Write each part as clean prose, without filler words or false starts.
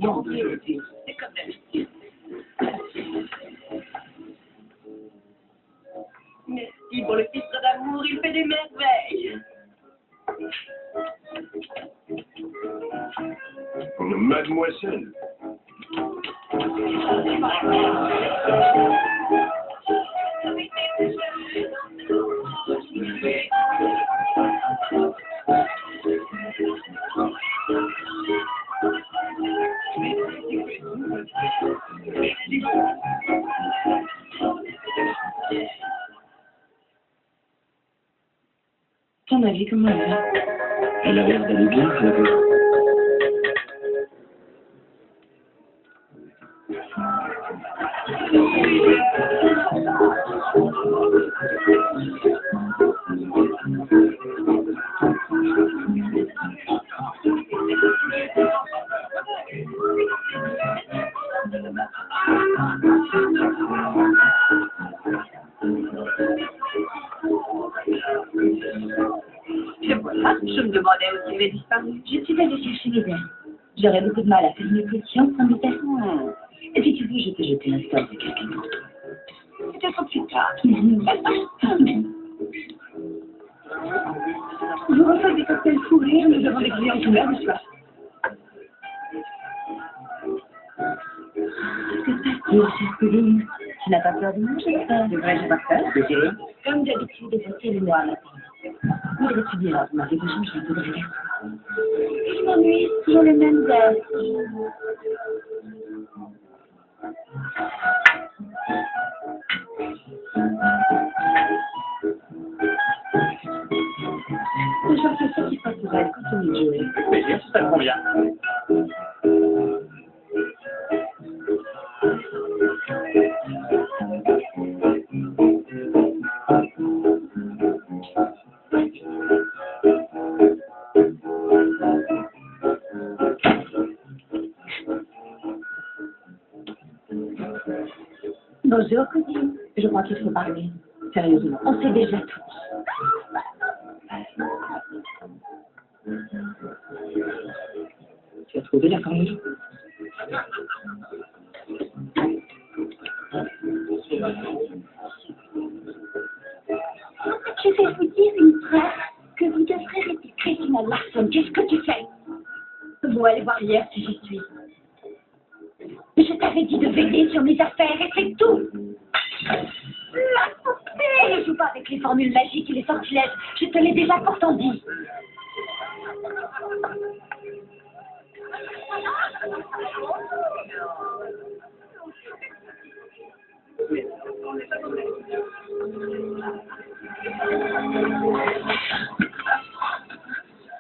Bon de jeu. C'est comme d'habitude. Merci pour le filtre d'amour, il fait des merveilles. Mademoiselle. Ton avis, comment elle va? Elle a l'air d'aller bien, Flavie. Et voilà, je me demandais où il avait disparu. Je suis allée chercher les ailes. J'aurais beaucoup de mal à faire une équation sans mes personnes. Et si tu veux, je peux jeter un sort de quelqu'un d'autre. Peut-être plus tard. Je reçois des cocktails fous rires, nous avons des clients tout là, n'est-ce pas? Que se passe-t-il, chère Pauline? Tu n'as pas peur de moi, j'espère? C'est vrai, j'ai pas peur. C'est sérieux? Comme d'habitude, c'est le noir matin. Voudrais-tu bien, vous m'avez changé un peu de regard? Je m'ennuie, toujours les mêmes airs. Je suis sûre qu'il faut pour elle continuer de jouer. Avec plaisir, si ça te convient. Bonjour, cousine. Je crois qu'il faut parler. Sérieusement, on sait déjà tout. Tu as trouvé la formule? Je vais vous dire une phrase que vous devrez répéter, Christina Larson. Qu'est-ce que tu fais? Bon, allez voir hier si j'y suis. Je t'avais dit de veiller sur mes affaires et c'est tout. Ne joue pas avec les formules magiques et les sortilèges. Je te l'ai déjà pourtant dit.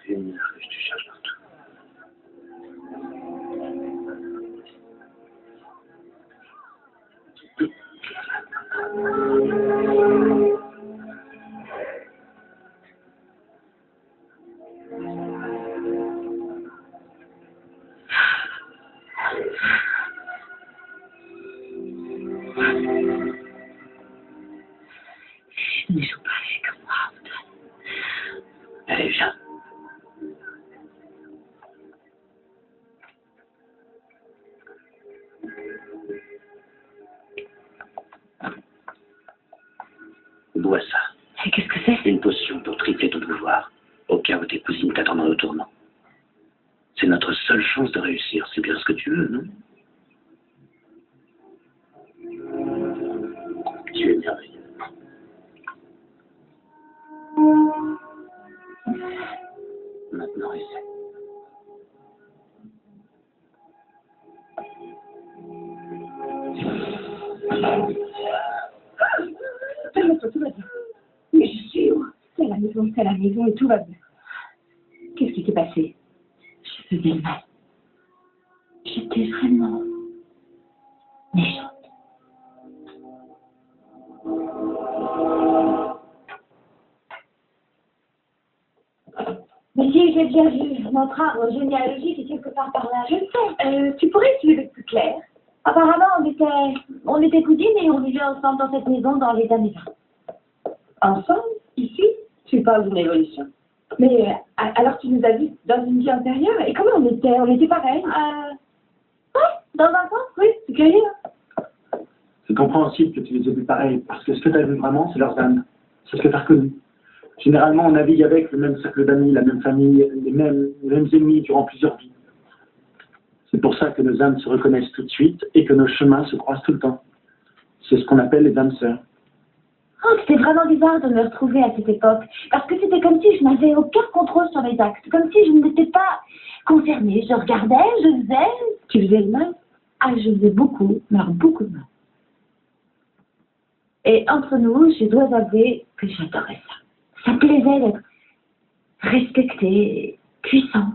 C'est une heure que je te cherche partout. Ne joue pas avec moi, Antoine. Allez, viens. Bois ça. Et qu'est-ce que c'est? Une potion pour tripler ton pouvoir, au cas où tes cousines t'attendent dans le tournant. C'est notre seule chance de réussir. C'est bien ce que tu veux, non? Tu es merveilleux. Maintenant, essaie. Calme-toi, tout va bien. Mais je suis où? C'est la maison et tout va bien. Qu'est-ce qui s'est passé? Je faisais le mal. J'étais vraiment méchante. Mais si, j'ai bien vu. Notre arbre généalogique est quelque part par là. Je sais. Tu pourrais suivre plus clair. Apparemment, on était cousines et on vivait ensemble dans cette maison dans les années 20. Ensemble? Ici? Tu parles d'une évolution. Mais alors tu nous as vus dans une vie antérieure? Et comment on était pareils? Dans un sens, oui, c'est curieux. C'est compréhensible que tu les aies vus pareil, parce que ce que tu as vu vraiment, c'est leurs âmes. C'est ce que tu as reconnu. Généralement, on navigue avec le même cercle d'amis, la même famille, les mêmes ennemis durant plusieurs vies. C'est pour ça que nos âmes se reconnaissent tout de suite et que nos chemins se croisent tout le temps. C'est ce qu'on appelle les âmes sœurs. Oh, c'était vraiment bizarre de me retrouver à cette époque, parce que c'était comme si je n'avais aucun contrôle sur mes actes, comme si je n'étais pas concernée. Je regardais, je faisais. Tu faisais le mal? Ah, je faisais beaucoup, mais alors beaucoup de mal. Et entre nous, je dois avouer que j'adorais ça. Ça me plaisait d'être respectée, puissante.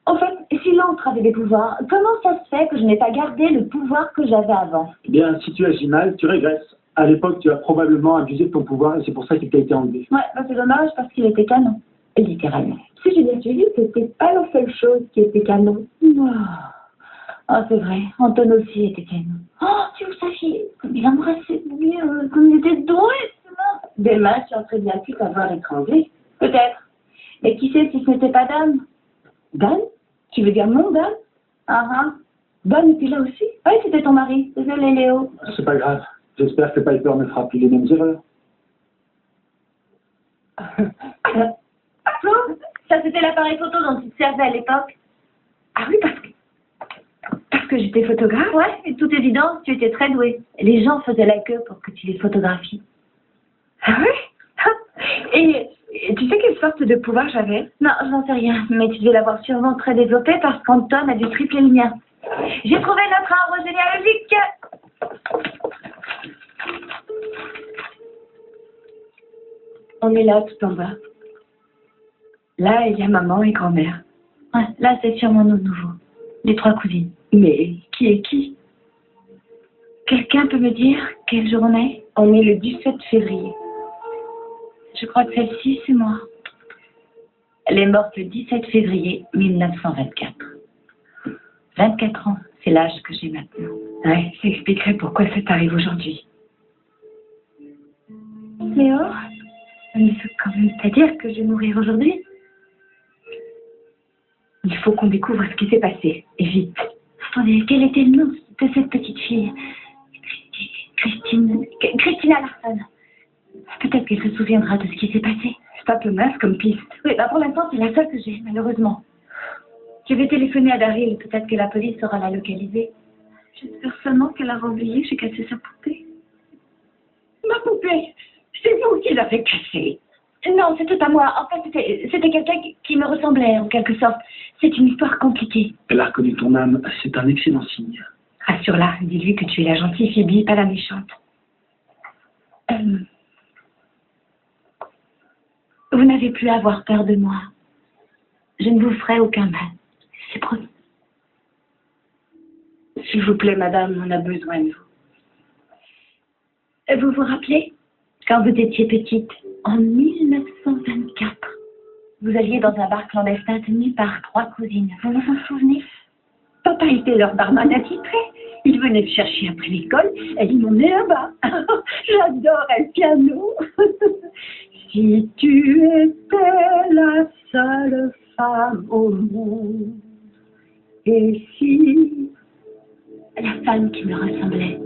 En fait, si l'autre avait des pouvoirs, comment ça se fait que je n'ai pas gardé le pouvoir que j'avais avant? Eh bien, si tu agis mal, tu régresses. À l'époque, tu as probablement abusé de ton pouvoir et c'est pour ça qu'il t'a été enlevé. Ouais, bah c'est dommage parce qu'il était canon. Littéralement. Si j'ai bien suivi, c'était pas la seule chose qui était canon. Oh, c'est vrai. Anton aussi était canon. Oh, si vous sachiez, comme il embrassait bien, comme il était doué, des mains qui ont très bien pu t'avoir étranglé. Peut-être. Mais qui sait si ce n'était pas Dan? Dan? Tu veux dire mon Dan? Dan était là aussi? Oui, c'était ton mari. Désolé, Léo. C'est pas grave. J'espère que Piper ne fera plus les mêmes erreurs. Ça, c'était l'appareil photo dont tu te servais à l'époque? Ah oui, parce que j'étais photographe? Ouais, et de toute évidence, tu étais très douée. Les gens faisaient la queue pour que tu les photographies. Ah oui? Et tu sais quelle sorte de pouvoir j'avais? Non, je n'en sais rien, mais tu devais l'avoir sûrement très développé parce qu'Anton a dû tripler le mien. J'ai trouvé notre arbre généalogique! On est là, tout en bas. Là, il y a maman et grand-mère. Ouais, là, c'est sûrement nos nouveaux. Les 3 cousines. Mais qui est qui? Quelqu'un peut me dire quel jour on est? On est le 17 février. Je crois que celle-ci, c'est moi. Elle est morte le 17 février 1924. 24 ans, c'est l'âge que j'ai maintenant. Ouais, ça expliquerait pourquoi ça t'arrive aujourd'hui. Léo? Ça ne veut quand même pas dire que je vais mourir aujourd'hui. Il faut qu'on découvre ce qui s'est passé, et vite. Attendez, quel était le nom de cette petite fille? Christina Larson. Peut-être qu'elle se souviendra de ce qui s'est passé. C'est un peu mince comme piste. Oui, bah pour l'instant, c'est la seule que j'ai, malheureusement. Je vais téléphoner à Daryl, peut-être que la police saura la localiser. J'espère seulement qu'elle aura oublié que j'ai cassé sa poupée. Ma poupée? C'est vous qui l'avez cassée. Non, c'était pas moi. En fait, c'était quelqu'un qui me ressemblait, en quelque sorte. C'est une histoire compliquée. Elle a reconnu ton âme. C'est un excellent signe. Rassure-la. Dis-lui que tu es la gentille Phoebe, pas la méchante. Vous n'avez plus à avoir peur de moi. Je ne vous ferai aucun mal. C'est promis. S'il vous plaît, madame, on a besoin de vous. Vous vous rappelez, quand vous étiez petite, en 1924, vous alliez dans un bar clandestin tenu par 3 cousines. Vous vous en souvenez? Papa était leur barman attitré. Il venait me chercher après l'école et il m'emmenait là-bas. J'adorais le piano. Si tu étais la seule femme au monde, et si la femme qui me ressemblait